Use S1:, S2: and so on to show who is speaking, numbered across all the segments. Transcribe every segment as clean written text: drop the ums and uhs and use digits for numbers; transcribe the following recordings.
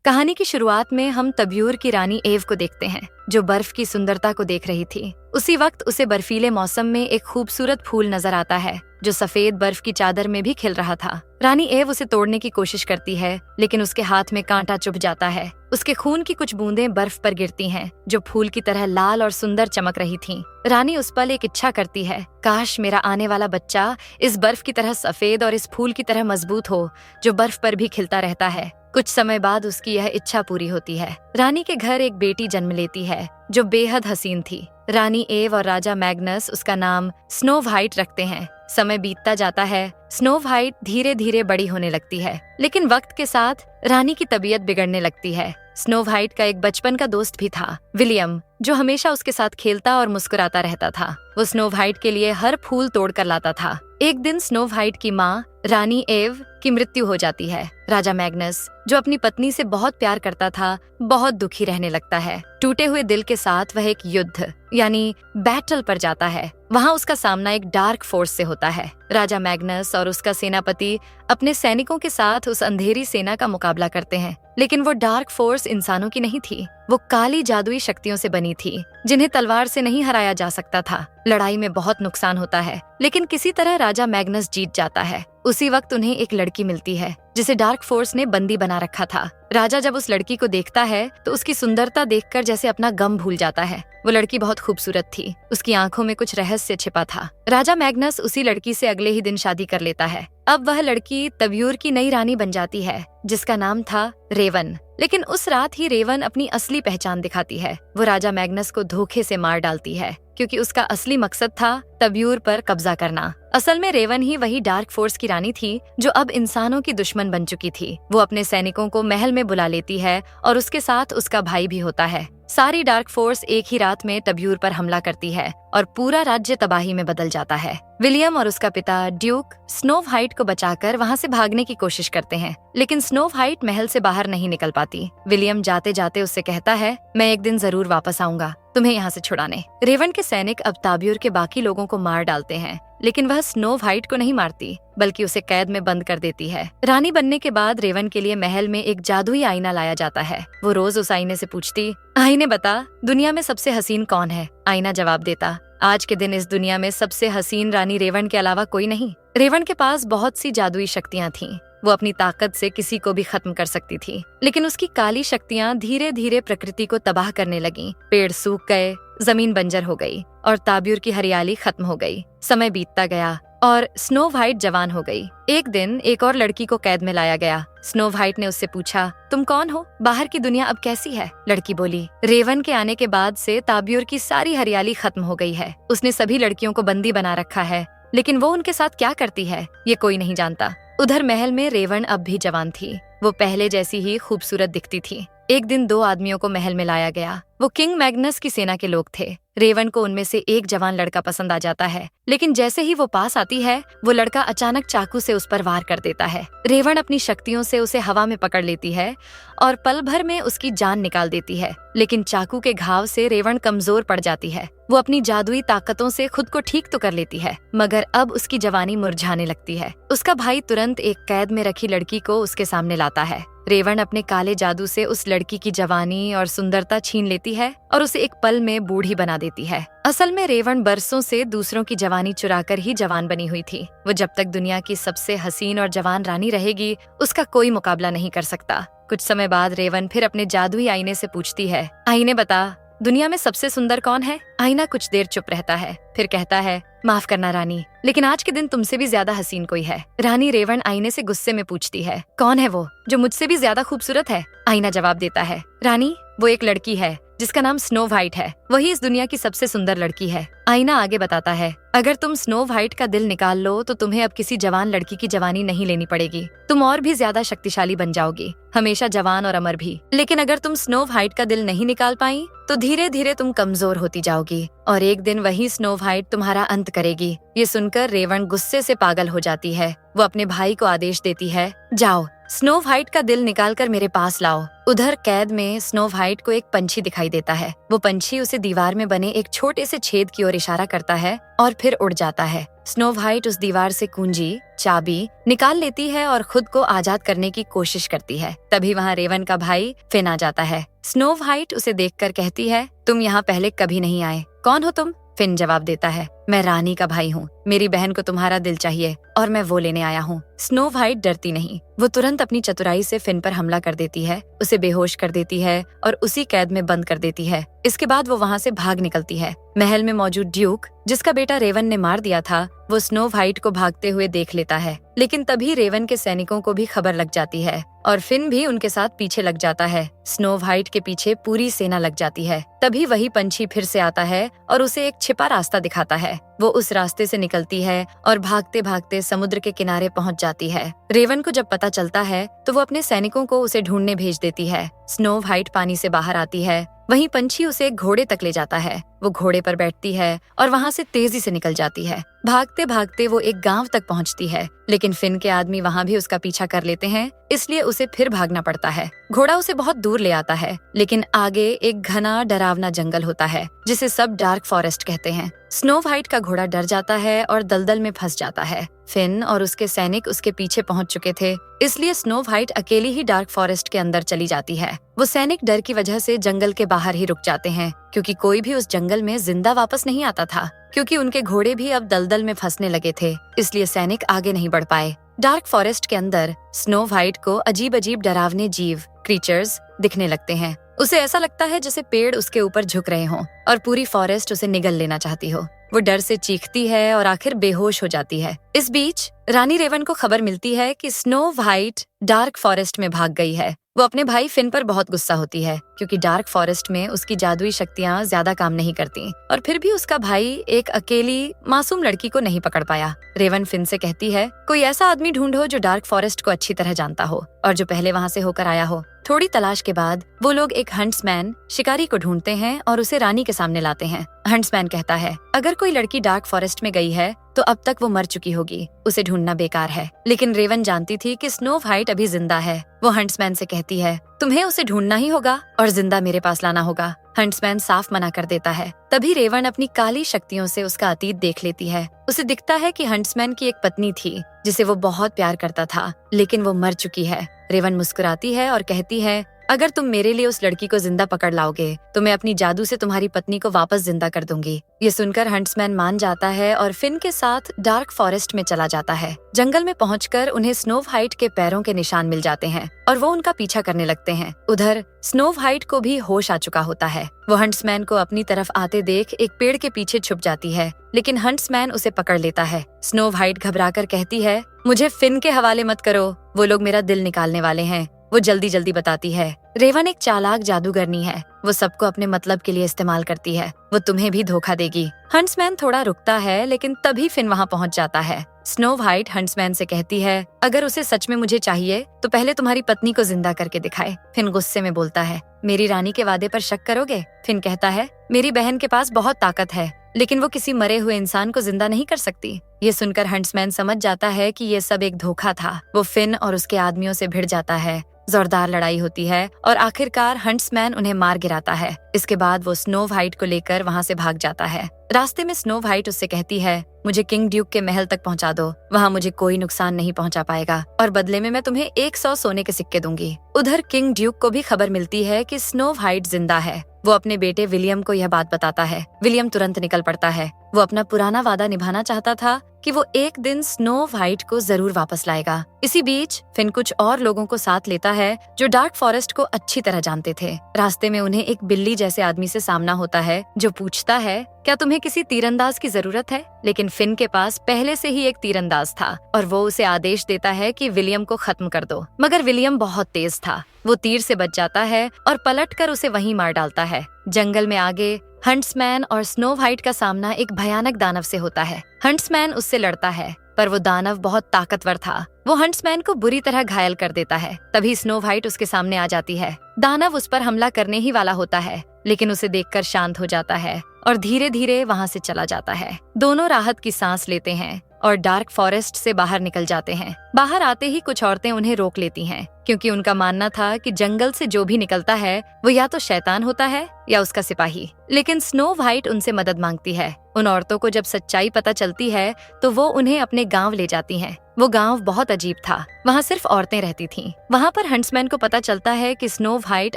S1: कहानी की शुरुआत में हम तब्यूर की रानी एव को देखते हैं, जो बर्फ की सुंदरता को देख रही थी। उसी वक्त उसे बर्फीले मौसम में एक खूबसूरत फूल नजर आता है, जो सफेद बर्फ की चादर में भी खिल रहा था। रानी एव उसे तोड़ने की कोशिश करती है, लेकिन उसके हाथ में कांटा चुभ जाता है। उसके खून की कुछ बूंदें बर्फ पर गिरती हैं, जो फूल की तरह लाल और सुंदर चमक रही थीं। रानी उस पल एक इच्छा करती है, काश मेरा आने वाला बच्चा इस बर्फ की तरह सफेद और इस फूल की तरह मजबूत हो, जो बर्फ पर भी खिलता रहता है। कुछ समय बाद उसकी यह इच्छा पूरी होती है। रानी के घर एक बेटी जन्म लेती है, जो बेहद हसीन थी। रानी एव और राजा मैग्नस उसका नाम स्नो व्हाइट रखते हैं। समय बीतता जाता है, स्नो व्हाइट धीरे धीरे बड़ी होने लगती है, लेकिन वक्त के साथ रानी की तबीयत बिगड़ने लगती है। स्नो व्हाइट का एक बचपन का दोस्त भी था, विलियम, जो हमेशा उसके साथ खेलता और मुस्कुराता रहता था। वो स्नो व्हाइट के लिए हर फूल तोड़ कर लाता था। एक दिन स्नो व्हाइट की माँ रानी एव की मृत्यु हो जाती है। राजा मैग्नस, जो अपनी पत्नी से बहुत प्यार करता था, बहुत दुखी रहने लगता है। टूटे हुए दिल के साथ वह एक युद्ध यानी बैटल पर जाता है। वहाँ उसका सामना एक डार्क फोर्स से होता है। राजा मैग्नस और उसका सेनापति अपने सैनिकों के साथ उस अंधेरी सेना का मुकाबला करते हैं, लेकिन वो डार्क फोर्स इंसानों की नहीं थी। वो काली जादुई शक्तियों से बनी थी, जिन्हें तलवार से नहीं हराया जा सकता था। लड़ाई में बहुत नुकसान होता है, लेकिन किसी तरह राजा मैग्नस जीत जाता है। उसी वक्त उन्हें एक लड़की मिलती है, जिसे डार्क फोर्स ने बंदी बना रखा था। राजा जब उस लड़की को देखता है, तो उसकी सुंदरता देखकर जैसे अपना गम भूल जाता है। वो लड़की बहुत खूबसूरत थी, उसकी आंखों में कुछ रहस्य छिपा था। राजा मैग्नस उसी लड़की से अगले ही दिन शादी कर लेता है। अब वह लड़की तब्यूर की नई रानी बन जाती है, जिसका नाम था रेवन। लेकिन उस रात ही रेवन अपनी असली पहचान दिखाती है। वो राजा मैग्नस को धोखे से मार डालती है, क्योंकि उसका असली मकसद था तब्यूर पर कब्जा करना। असल में रेवन ही वही डार्क फोर्स की रानी थी, जो अब इंसानों की दुश्मन बन चुकी थी। वो अपने सैनिकों को महल में बुला लेती है, और उसके साथ उसका भाई भी होता है। सारी डार्क फोर्स एक ही रात में तब्यूर पर हमला करती है, और पूरा राज्य तबाही में बदल जाता है। विलियम और उसका पिता ड्यूक स्नो व्हाइट को बचाकर वहाँ से भागने की कोशिश करते हैं, लेकिन स्नो व्हाइट महल से बाहर नहीं निकल पाती। विलियम जाते जाते उससे कहता है, मैं एक दिन जरूर वापस आऊंगा तुम्हें यहाँ से छुड़ाने। रेवन के सैनिक अब तब्यूर के बाकी लोगों को मार डालते हैं, लेकिन वह स्नो व्हाइट को नहीं मारती, बल्कि उसे कैद में बंद कर देती है। रानी बनने के बाद रेवन के लिए महल में एक जादुई आईना लाया जाता है। वो रोज उस आईने से पूछती, आईने बता, दुनिया में सबसे हसीन कौन है? आईना जवाब देता, आज के दिन इस दुनिया में सबसे हसीन रानी रेवन के अलावा कोई नहीं। रेवन के पास बहुत सी जादुई शक्तियाँ थीं। वो अपनी ताकत से किसी को भी खत्म कर सकती थी, लेकिन उसकी काली शक्तियाँ धीरे धीरे प्रकृति को तबाह करने लगीं। पेड़ सूख गए, जमीन बंजर हो गई, और ताब्यूर की हरियाली खत्म हो गई। समय बीतता गया और स्नो व्हाइट जवान हो गई। एक दिन एक और लड़की को कैद में लाया गया। स्नो व्हाइट ने उससे पूछा, तुम कौन हो? बाहर की दुनिया अब कैसी है? लड़की बोली, रेवन के आने के बाद से ताब्यूर की सारी हरियाली खत्म हो गई है। उसने सभी लड़कियों को बंदी बना रखा है, लेकिन वो उनके साथ क्या करती है, ये कोई नहीं जानता। उधर महल में रेवन अब भी जवान थी। वो पहले जैसी ही खूबसूरत दिखती थी। एक दिन 2 आदमियों को महल में लाया गया। वो किंग मैग्नस की सेना के लोग थे। रेवन को उनमें से एक जवान लड़का पसंद आ जाता है, लेकिन जैसे ही वो पास आती है, वो लड़का अचानक चाकू से उस पर वार कर देता है। रेवन अपनी शक्तियों से उसे हवा में पकड़ लेती है और पल भर में उसकी जान निकाल देती है, लेकिन चाकू के घाव से रेवन कमजोर पड़ जाती है। वो अपनी जादुई ताकतों से खुद को ठीक तो कर लेती है, मगर अब उसकी जवानी मुरझाने लगती है। उसका भाई तुरंत एक कैद में रखी लड़की को उसके सामने लाता है। रेवन अपने काले जादू से उस लड़की की जवानी और सुंदरता छीन लेती है और उसे एक पल में बूढ़ी बना देती है। असल में रेवन बरसों से दूसरों की जवानी चुराकर ही जवान बनी हुई थी। वो जब तक दुनिया की सबसे हसीन और जवान रानी रहेगी, उसका कोई मुकाबला नहीं कर सकता। कुछ समय बाद रेवन फिर अपने जादुई आईने से पूछती है, आईने बता, दुनिया में सबसे सुंदर कौन है? आईना कुछ देर चुप रहता है, फिर कहता है, माफ करना रानी, लेकिन आज के दिन तुमसे भी ज्यादा हसीन कोई है। रानी रेवन आईने से गुस्से में पूछती है, कौन है वो जो मुझसे भी ज्यादा खूबसूरत है? आईना जवाब देता है, रानी, वो एक लड़की है जिसका नाम स्नो व्हाइट है। वही इस दुनिया की सबसे सुंदर लड़की है। आईना आगे बताता है, अगर तुम स्नो व्हाइट का दिल निकाल लो तो तुम्हें अब किसी जवान लड़की की जवानी नहीं लेनी पड़ेगी। तुम और भी ज्यादा शक्तिशाली बन जाओगी, हमेशा जवान और अमर भी। लेकिन अगर तुम स्नो व्हाइट का दिल नहीं निकाल पाई, तो धीरे धीरे तुम कमजोर होती जाओगी, और एक दिन वही स्नो व्हाइट तुम्हारा अंत करेगी। ये सुनकर रेवन गुस्से से पागल हो जाती है। वो अपने भाई को आदेश देती है, जाओ, स्नो व्हाइट का दिल निकालकर मेरे पास लाओ। उधर कैद में स्नो व्हाइट को एक पंछी दिखाई देता है। वो पंछी उसे दीवार में बने एक छोटे से छेद की ओर इशारा करता है और फिर उड़ जाता है। स्नो व्हाइट उस दीवार से कुंजी, चाबी निकाल लेती है और खुद को आजाद करने की कोशिश करती है। तभी वहाँ रेवन का भाई फिन आ जाता है। स्नो व्हाइट उसे देखकर कहती है, तुम यहाँ पहले कभी नहीं आए, कौन हो तुम? फिन जवाब देता है, मैं रानी का भाई हूँ, मेरी बहन को तुम्हारा दिल चाहिए और मैं वो लेने आया हूँ। स्नो व्हाइट डरती नहीं, वो तुरंत अपनी चतुराई से फिन पर हमला कर देती है, उसे बेहोश कर देती है और उसी कैद में बंद कर देती है। इसके बाद वो वहाँ से भाग निकलती है। महल में मौजूद ड्यूक, जिसका बेटा रेवन ने मार दिया था, वो स्नो व्हाइट को भागते हुए देख लेता है। लेकिन तभी रेवन के सैनिकों को भी खबर लग जाती है और फिन भी उनके साथ पीछे लग जाता है। स्नो व्हाइट के पीछे पूरी सेना लग जाती है। तभी वही पंछी फिर से आता है और उसे एक छिपा रास्ता दिखाता है। वो उस रास्ते से निकलती है और भागते भागते समुद्र के किनारे पहुंच जाती है। रेवन को जब पता चलता है तो वो अपने सैनिकों को उसे ढूंढने भेज देती है। स्नो व्हाइट पानी से बाहर आती है। वहीं पंछी उसे एक घोड़े तक ले जाता है। वो घोड़े पर बैठती है और वहाँ से तेजी से निकल जाती है। भागते भागते वो एक गांव तक पहुँचती है, लेकिन फिन के आदमी वहाँ भी उसका पीछा कर लेते हैं, इसलिए उसे फिर भागना पड़ता है। घोड़ा उसे बहुत दूर ले आता है, लेकिन आगे एक घना डरावना जंगल होता है जिसे सब डार्क फॉरेस्ट कहते हैं। स्नो व्हाइट का घोड़ा डर जाता है और दलदल में फंस जाता है। फिन और उसके सैनिक उसके पीछे पहुंच चुके थे, इसलिए स्नो व्हाइट अकेली ही डार्क फॉरेस्ट के अंदर चली जाती है। वो सैनिक डर की वजह से जंगल के बाहर ही रुक जाते हैं, क्योंकि कोई भी उस जंगल में जिंदा वापस नहीं आता था। क्योंकि उनके घोड़े भी अब दलदल में फंसने लगे थे, इसलिए सैनिक आगे नहीं बढ़ पाए। डार्क फॉरेस्ट के अंदर स्नो व्हाइट को अजीब अजीब डरावने जीव, क्रीचर्स दिखने लगते हैं। उसे ऐसा लगता है जैसे पेड़ उसके ऊपर झुक रहे हों और पूरी फॉरेस्ट उसे निगल लेना चाहती हो। वो डर से चीखती है और आखिर बेहोश हो जाती है। इस बीच रानी रेवन को खबर मिलती है कि स्नो व्हाइट डार्क फॉरेस्ट में भाग गई है। वो अपने भाई फिन पर बहुत गुस्सा होती है, क्योंकि डार्क फॉरेस्ट में उसकी जादुई शक्तियाँ ज्यादा काम नहीं करती और फिर भी उसका भाई एक अकेली मासूम लड़की को नहीं पकड़ पाया। रेवन फिन से कहती है, कोई ऐसा आदमी ढूंढो जो डार्क फॉरेस्ट को अच्छी तरह जानता हो और जो पहले वहाँ से होकर आया हो। थोड़ी तलाश के बाद वो लोग एक हंट्समैन शिकारी को ढूंढते हैं और उसे रानी के सामने लाते हैं। हंट्समैन कहता है, अगर कोई लड़की डार्क फॉरेस्ट में गई है तो अब तक वो मर चुकी होगी, उसे ढूंढना बेकार है। लेकिन रेवन जानती थी कि स्नो व्हाइट अभी जिंदा है। वो हंट्समैन से कहती है, तुम्हें उसे ढूंढना ही होगा और जिंदा मेरे पास लाना होगा। हंट्समैन साफ मना कर देता है। तभी रेवन अपनी काली शक्तियों से उसका अतीत देख लेती है। उसे दिखता है कि हंट्समैन की एक पत्नी थी जिसे वो बहुत प्यार करता था, लेकिन वो मर चुकी है। रेवन मुस्कुराती है और कहती है, अगर तुम मेरे लिए उस लड़की को जिंदा पकड़ लाओगे तो मैं अपनी जादू से तुम्हारी पत्नी को वापस जिंदा कर दूंगी। ये सुनकर हंट्समैन मान जाता है और फिन के साथ डार्क फॉरेस्ट में चला जाता है। जंगल में पहुंचकर उन्हें स्नो व्हाइट के पैरों के निशान मिल जाते हैं और वो उनका पीछा करने लगते हैं। उधर स्नो व्हाइट को भी होश आ चुका होता है। वो हंट्समैन को अपनी तरफ आते देख एक पेड़ के पीछे छुप जाती है, लेकिन हंट्समैन उसे पकड़ लेता है। स्नो व्हाइट घबराकर कहती है, मुझे फिन के हवाले मत करो, वो लोग मेरा दिल निकालने वाले हैं। वो जल्दी जल्दी बताती है, रेवन एक चालाक जादूगरनी है, वो सबको अपने मतलब के लिए इस्तेमाल करती है, वो तुम्हें भी धोखा देगी। हंट्समैन थोड़ा रुकता है, लेकिन तभी फिन वहाँ पहुँच जाता है। स्नो व्हाइट हंट्समैन से कहती है, अगर उसे सच में मुझे चाहिए तो पहले तुम्हारी पत्नी को जिंदा करके दिखाए। फिन गुस्से में बोलता है, मेरी रानी के वादे पर शक करोगे? फिन कहता है, मेरी बहन के पास बहुत ताकत है, लेकिन वो किसी मरे हुए इंसान को जिंदा नहीं कर सकती। ये सुनकर हंट्समैन समझ जाता है कि ये सब एक धोखा था। वो फिन और उसके आदमियों से भिड़ जाता है। जोरदार लड़ाई होती है और आखिरकार हंट्समैन उन्हें मार गिराता है। इसके बाद वो स्नो व्हाइट को लेकर वहाँ से भाग जाता है। रास्ते में स्नो व्हाइट उससे कहती है, मुझे किंग ड्यूक के महल तक पहुँचा दो, वहाँ मुझे कोई नुकसान नहीं पहुँचा पाएगा और बदले में मैं तुम्हें 100 सोने के सिक्के दूंगी। उधर किंग ड्यूक को भी खबर मिलती है कि स्नो व्हाइट जिंदा है। वो अपने बेटे विलियम को यह बात बताता है। विलियम तुरंत निकल पड़ता है। वो अपना पुराना वादा निभाना चाहता था कि वो एक दिन स्नो व्हाइट को जरूर वापस लाएगा। इसी बीच फिन कुछ और लोगों को साथ लेता है जो डार्क फॉरेस्ट को अच्छी तरह जानते थे। रास्ते में उन्हें एक बिल्ली जैसे आदमी से सामना होता है जो पूछता है, क्या तुम्हें किसी तीरंदाज की जरूरत है? लेकिन फिन के पास पहले से ही एक तीरंदाज था और वो उसे आदेश देता है कि विलियम को खत्म कर दो। मगर विलियम बहुत तेज था। वो तीर से बच जाता है और पलटकर उसे वहीं मार डालता है। जंगल में आगे हंट्समैन और स्नो व्हाइट का सामना एक भयानक दानव से होता है। हंट्समैन उससे लड़ता है, पर वो दानव बहुत ताकतवर था। वो हंट्समैन को बुरी तरह घायल कर देता है। तभी स्नो व्हाइट उसके सामने आ जाती है। दानव उस पर हमला करने ही वाला होता है, लेकिन उसे देखकर शांत हो जाता है और धीरे धीरे वहाँ से चला जाता है। दोनों राहत की सांस लेते हैं और डार्क फॉरेस्ट से बाहर निकल जाते हैं। बाहर आते ही कुछ औरतें उन्हें रोक लेती हैं, क्योंकि उनका मानना था कि जंगल से जो भी निकलता है वो या तो शैतान होता है या उसका सिपाही। लेकिन स्नो वाइट उनसे मदद मांगती है। उन औरतों को जब सच्चाई पता चलती है तो वो उन्हें अपने गांव ले जाती हैं। वो गांव बहुत अजीब था, वहाँ सिर्फ औरतें रहती थीं। वहाँ पर हंट्समैन को पता चलता है कि स्नो वाइट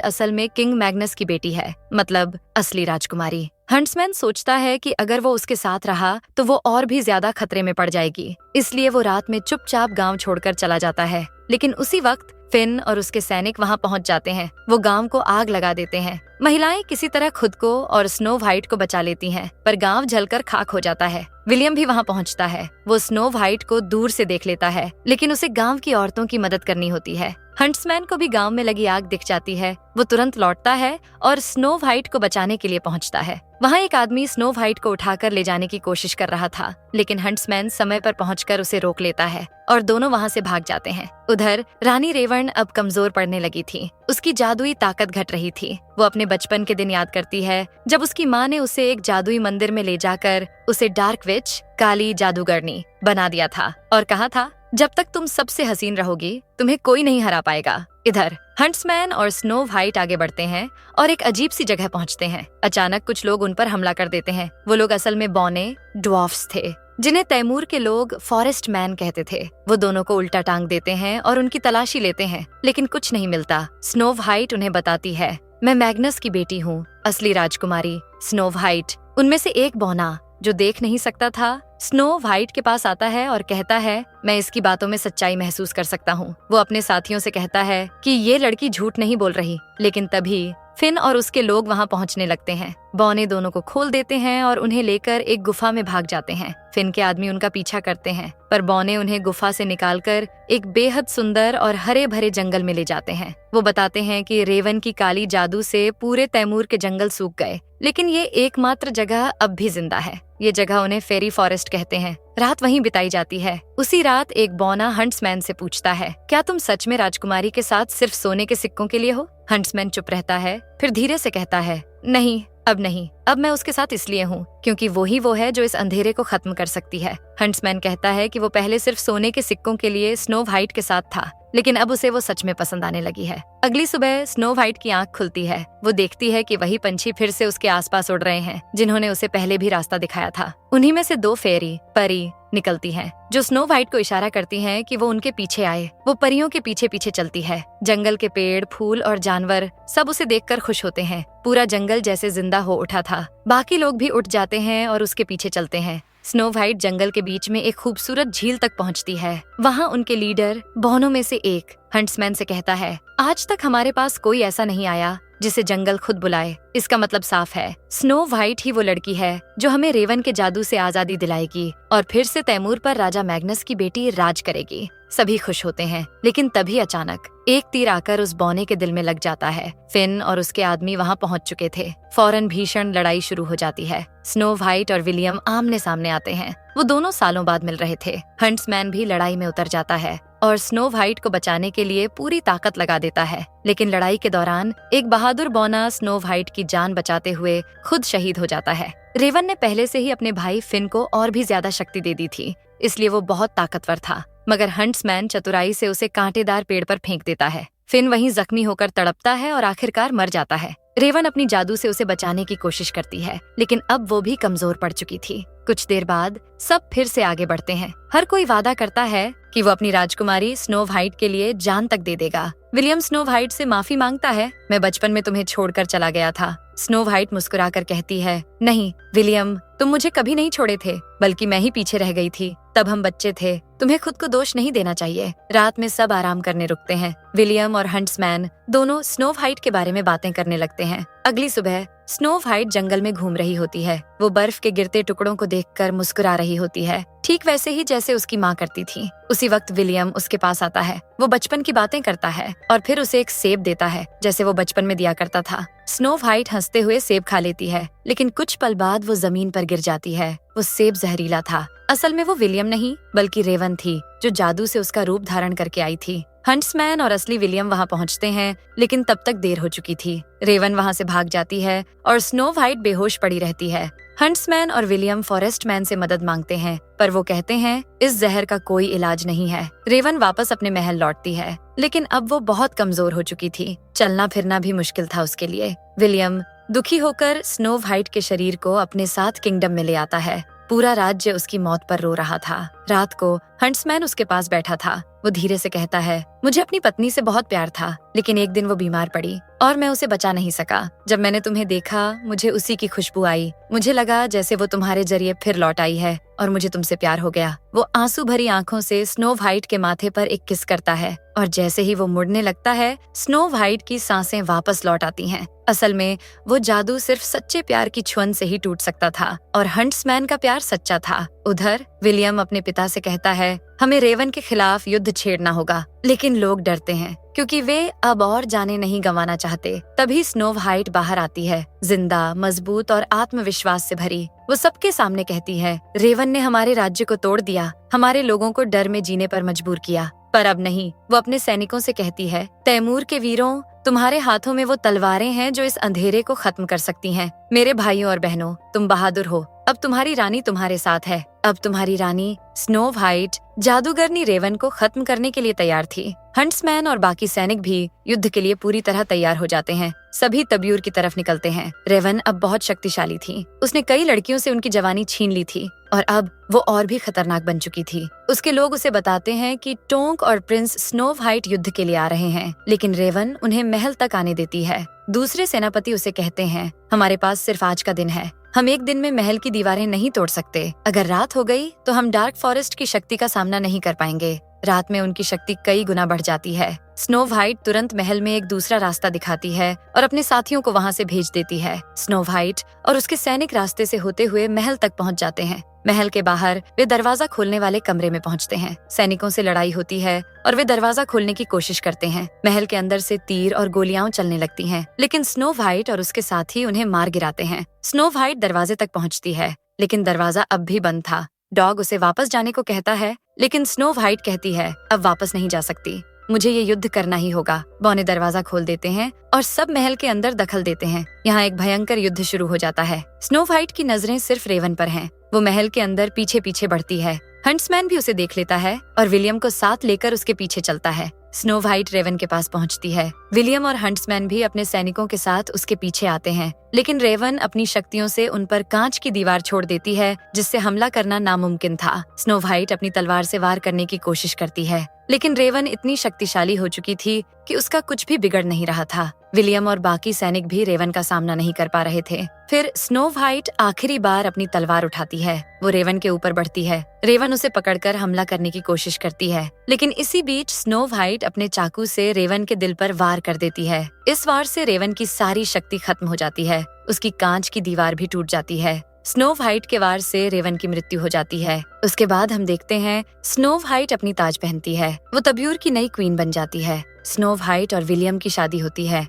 S1: असल में किंग मैग्नस की बेटी है, मतलब असली राजकुमारी। हंट्समैन सोचता है कि अगर वो उसके साथ रहा तो वो और भी ज्यादा खतरे में पड़ जाएगी, इसलिए वो रात में चुपचाप गांव छोड़कर चला जाता है। लेकिन उसी वक्त फिन और उसके सैनिक वहां पहुंच जाते हैं। वो गांव को आग लगा देते हैं। महिलाएं किसी तरह खुद को और स्नो वाइट को बचा लेती हैं, पर गांव जलकर खाक हो जाता है। विलियम भी वहां पहुंचता है। वो स्नो वाइट को दूर से देख लेता है, लेकिन उसे गांव की औरतों की मदद करनी होती है। हंट्समैन को भी गांव में लगी आग दिख जाती है। वो तुरंत लौटता है और स्नो वाइट को बचाने के लिए पहुंचता है। वहाँ एक आदमी स्नो वाइट को उठाकर ले जाने की कोशिश कर रहा था, लेकिन हंट्समैन समय पर पहुंचकर उसे रोक लेता है और दोनों वहाँ से भाग जाते हैं। उधर रानी रेवन अब कमजोर पड़ने लगी थी। उसकी जादुई ताकत घट रही थी। वो अपने बचपन के दिन याद करती है, जब उसकी माँ ने उसे एक जादुई मंदिर में ले जाकर उसे डार्क विच, काली जादूगरनी बना दिया था और कहा था, जब तक तुम सबसे हसीन रहोगी तुम्हें कोई नहीं हरा पाएगा। इधर हंट्समैन और स्नो वाइट आगे बढ़ते हैं और एक अजीब सी जगह पहुंचते हैं। अचानक कुछ लोग उन पर हमला कर देते हैं। वो लोग असल में बौने ड्वार्फ्स थे, जिन्हें तैमूर के लोग फॉरेस्ट मैन कहते थे। वो दोनों को उल्टा टांग देते हैं और उनकी तलाशी लेते हैं, लेकिन कुछ नहीं मिलता। स्नो वाइट उन्हें बताती है, मैं मैग्नस की बेटी हूँ, असली राजकुमारी स्नो वाइट। उनमें से एक बौना जो देख नहीं सकता था स्नो वाइट के पास आता है और कहता है, मैं इसकी बातों में सच्चाई महसूस कर सकता हूँ। वो अपने साथियों से कहता है कि ये लड़की झूठ नहीं बोल रही, लेकिन तभी फिन और उसके लोग वहाँ पहुँचने लगते हैं। बौने दोनों को खोल देते हैं और उन्हें लेकर एक गुफा में भाग जाते हैं। फिन के आदमी उनका पीछा करते हैं, पर बौने उन्हें गुफा से निकालकर एक बेहद सुंदर और हरे भरे जंगल में ले जाते हैं। वो बताते हैं कि रेवन की काली जादू से पूरे तैमूर के जंगल सूख गए, लेकिन ये एकमात्र जगह अब भी जिंदा है। ये जगह उन्हें फेरी फॉरेस्ट कहते हैं। रात वहीं बिताई जाती है। उसी रात एक बौना हंट्समैन से पूछता है, क्या तुम सच में राजकुमारी के साथ सिर्फ सोने के सिक्कों के लिए हो? हंट्समैन चुप रहता है, फिर धीरे से कहता है, नहीं, अब नहीं। अब मैं उसके साथ इसलिए हूँ क्योंकि वो है जो इस अंधेरे को खत्म कर सकती है। हंट्समैन कहता है कि वो पहले सिर्फ सोने के सिक्कों के लिए स्नो वाइट के साथ था, लेकिन अब उसे वो सच में पसंद आने लगी है। अगली सुबह स्नो वाइट की आंख खुलती है। वो देखती है कि वही पंछी फिर से उसके आसपास उड़ रहे हैं, जिन्होंने उसे पहले भी रास्ता दिखाया था। उन्हीं में से 2 फेरी परी निकलती हैं, जो स्नो वाइट को इशारा करती हैं कि वो उनके पीछे आए। वो परियों के पीछे पीछे चलती है। जंगल के पेड़, फूल और जानवर सब उसे देखकर खुश होते हैं। पूरा जंगल जैसे जिंदा हो उठा था। बाकी लोग भी उठ जाते हैं और उसके पीछे चलते हैं। स्नो वाइट जंगल के बीच में एक खूबसूरत झील तक पहुंचती है। वहाँ उनके लीडर बौनों में से एक हंट्समैन से कहता है, आज तक हमारे पास कोई ऐसा नहीं आया जिसे जंगल खुद बुलाए। इसका मतलब साफ है, स्नो वाइट ही वो लड़की है जो हमें रेवन के जादू से आजादी दिलाएगी और फिर से तैमूर पर राजा मैग्नस की बेटी राज करेगी। सभी खुश होते हैं, लेकिन तभी अचानक एक तीर आकर उस बौने के दिल में लग जाता है। फिन और उसके आदमी वहाँ पहुँच चुके थे। फौरन भीषण लड़ाई शुरू हो जाती है। स्नो वाइट और विलियम आमने सामने आते हैं। वो दोनों सालों बाद मिल रहे थे। हंट्समैन भी लड़ाई में उतर जाता है और स्नो वाइट को बचाने के लिए पूरी ताकत लगा देता है, लेकिन लड़ाई के दौरान एक बहादुर बौना स्नो वाइट की जान बचाते हुए खुद शहीद हो जाता है। रेवन ने पहले से ही अपने भाई फिन को और भी ज्यादा शक्ति दे दी थी, इसलिए वो बहुत ताकतवर था, मगर हंट्समैन चतुराई से उसे कांटेदार पेड़ पर फेंक देता है। फिन वहीं जख्मी होकर तड़पता है और आखिरकार मर जाता है। रेवन अपनी जादू से उसे बचाने की कोशिश करती है, लेकिन अब वो भी कमजोर पड़ चुकी थी। कुछ देर बाद सब फिर से आगे बढ़ते हैं। हर कोई वादा करता है कि वो अपनी राजकुमारी स्नो वाइट के लिए जान तक दे देगा। विलियम स्नो वाइट से माफी मांगता है, मैं बचपन में तुम्हें छोड़कर चला गया था। स्नो वाइट मुस्कुराकर कहती है, नहीं विलियम, तुम मुझे कभी नहीं छोड़े थे, बल्कि मैं ही पीछे रह गई थी। तब हम बच्चे थे, तुम्हें खुद को दोष नहीं देना चाहिए। रात में सब आराम करने रुकते हैं। विलियम और हंट्समैन दोनों स्नो वाइट के बारे में बातें करने लगते हैं। अगली सुबह स्नो वाइट जंगल में घूम रही होती है। वो बर्फ के गिरते टुकड़ों को देखकर मुस्कुरा रही होती है, ठीक वैसे ही जैसे उसकी माँ करती थी। उसी वक्त विलियम उसके पास आता है। वो बचपन की बातें करता है और फिर उसे एक सेब देता है, जैसे वो बचपन में दिया करता था। स्नो वाइट हंसते हुए सेब खा लेती है, लेकिन कुछ पल बाद वो जमीन पर गिर जाती है। वो सेब जहरीला था। असल में वो विलियम नहीं, बल्कि रेवन थी, जो जादू से उसका रूप धारण करके आई थी। हंट्समैन और असली विलियम वहाँ पहुँचते हैं, लेकिन तब तक देर हो चुकी थी। रेवन वहाँ से भाग जाती है और स्नो वाइट बेहोश पड़ी रहती है। हंट्समैन और विलियम फॉरेस्टमैन से मदद मांगते हैं, पर वो कहते हैं इस जहर का कोई इलाज नहीं है। रेवन वापस अपने महल लौटती है, लेकिन अब वो बहुत कमजोर हो चुकी थी। चलना फिरना भी मुश्किल था उसके लिए। विलियम दुखी होकर स्नो वाइट के शरीर को अपने साथ किंगडम में ले आता है। पूरा राज्य उसकी मौत पर रो रहा था। रात को हंट्समैन उसके पास बैठा था। वो धीरे से कहता है, मुझे अपनी पत्नी से बहुत प्यार था, लेकिन एक दिन वो बीमार पड़ी और मैं उसे बचा नहीं सका। जब मैंने तुम्हें देखा, मुझे उसी की खुशबू आई। मुझे लगा जैसे वो तुम्हारे जरिए फिर लौट आई है और मुझे तुमसे प्यार हो गया। वो आंसू भरी आंखों से स्नो वाइट के माथे पर एक किस करता है और जैसे ही वो मुड़ने लगता है, स्नो वाइट की सांसें वापस लौट आती हैं। असल में वो जादू सिर्फ सच्चे प्यार की छुअन से ही टूट सकता था और हंट्समैन का प्यार सच्चा था। उधर विलियम अपने पिता से कहता है, हमें रेवन के खिलाफ युद्ध छेड़ना होगा, लेकिन लोग डरते हैं क्योंकि वे अब और जाने नहीं गंवाना चाहते। तभी स्नो वाइट बाहर आती है, जिंदा, मजबूत और आत्मविश्वास से भरी। वो सबके सामने कहती है, रेवन ने हमारे राज्य को तोड़ दिया, हमारे लोगों को डर में जीने पर मजबूर किया, पर अब नहीं। वो अपने सैनिकों से कहती है, तैमूर के वीरों, तुम्हारे हाथों में वो तलवारें हैं जो इस अंधेरे को खत्म कर सकती हैं। मेरे भाइयों और बहनों, तुम बहादुर हो। अब तुम्हारी रानी तुम्हारे साथ है। अब तुम्हारी रानी स्नो वाइट जादूगरनी रेवन को खत्म करने के लिए तैयार थी। हंट्समैन और बाकी सैनिक भी युद्ध के लिए पूरी तरह तैयार हो जाते हैं। सभी तब्यूर की तरफ निकलते हैं। रेवन अब बहुत शक्तिशाली थी। उसने कई लड़कियों से उनकी जवानी छीन ली थी और अब वो और भी खतरनाक बन चुकी थी। उसके लोग उसे बताते हैं कि टोंक और प्रिंस स्नो वाइट युद्ध के लिए आ रहे हैं, लेकिन रेवन उन्हें महल तक आने देती है। दूसरे सेनापति उसे कहते हैं, हमारे पास सिर्फ आज का दिन है, हम एक दिन में महल की दीवारें नहीं तोड़ सकते। अगर रात हो गई तो हम डार्क फॉरेस्ट की शक्ति का सामना नहीं कर पाएंगे। रात में उनकी शक्ति कई गुना बढ़ जाती है। स्नो वाइट तुरंत महल में एक दूसरा रास्ता दिखाती है और अपने साथियों को वहां से भेज देती है। स्नो वाइट और उसके सैनिक रास्ते से होते हुए महल तक पहुंच जाते हैं। महल के बाहर वे दरवाजा खोलने वाले कमरे में पहुंचते हैं। सैनिकों से लड़ाई होती है और वे दरवाजा खोलने की कोशिश करते हैं। महल के अंदर से तीर और गोलियां चलने लगती हैं, लेकिन स्नो वाइट और उसके साथी उन्हें मार गिराते हैं। स्नो वाइट दरवाजे तक पहुंचती है, लेकिन दरवाजा अब भी बंद था। डॉग उसे वापस जाने को कहता है, लेकिन स्नो वाइट कहती है, अब वापस नहीं जा सकती, मुझे ये युद्ध करना ही होगा। बौने दरवाजा खोल देते हैं और सब महल के अंदर दखल देते हैं। यहाँ एक भयंकर युद्ध शुरू हो जाता है। स्नो वाइट की नजरें सिर्फ रेवन पर हैं। वो महल के अंदर पीछे पीछे बढ़ती है। हंट्समैन भी उसे देख लेता है और विलियम को साथ लेकर उसके पीछे चलता है। स्नो वाइट रेवन के पास पहुंचती है। विलियम और हंट्समैन भी अपने सैनिकों के साथ उसके पीछे आते हैं, लेकिन रेवन अपनी शक्तियों से उन पर कांच की दीवार छोड़ देती है, जिससे हमला करना नामुमकिन था। स्नो वाइट अपनी तलवार से वार करने की कोशिश करती है, लेकिन रेवन इतनी शक्तिशाली हो चुकी थी कि उसका कुछ भी बिगड़ नहीं रहा था। विलियम और बाकी सैनिक भी रेवन का सामना नहीं कर पा रहे थे। फिर स्नो वाइट आखिरी बार अपनी तलवार उठाती है। वो रेवन के ऊपर बढ़ती है। रेवन उसे पकड़कर हमला करने की कोशिश करती है, लेकिन इसी बीच स्नो वाइट अपने चाकू से रेवन के दिल पर वार कर देती है। इस वार से रेवन की सारी शक्ति खत्म हो जाती है। उसकी कांच की दीवार भी टूट जाती है। स्नो वाइट के वार से रेवन की मृत्यु हो जाती है। उसके बाद हम देखते हैं स्नो वाइट अपनी ताज पहनती है। वो तब्यूर की नई क्वीन बन जाती है। स्नो वाइट और विलियम की शादी होती है।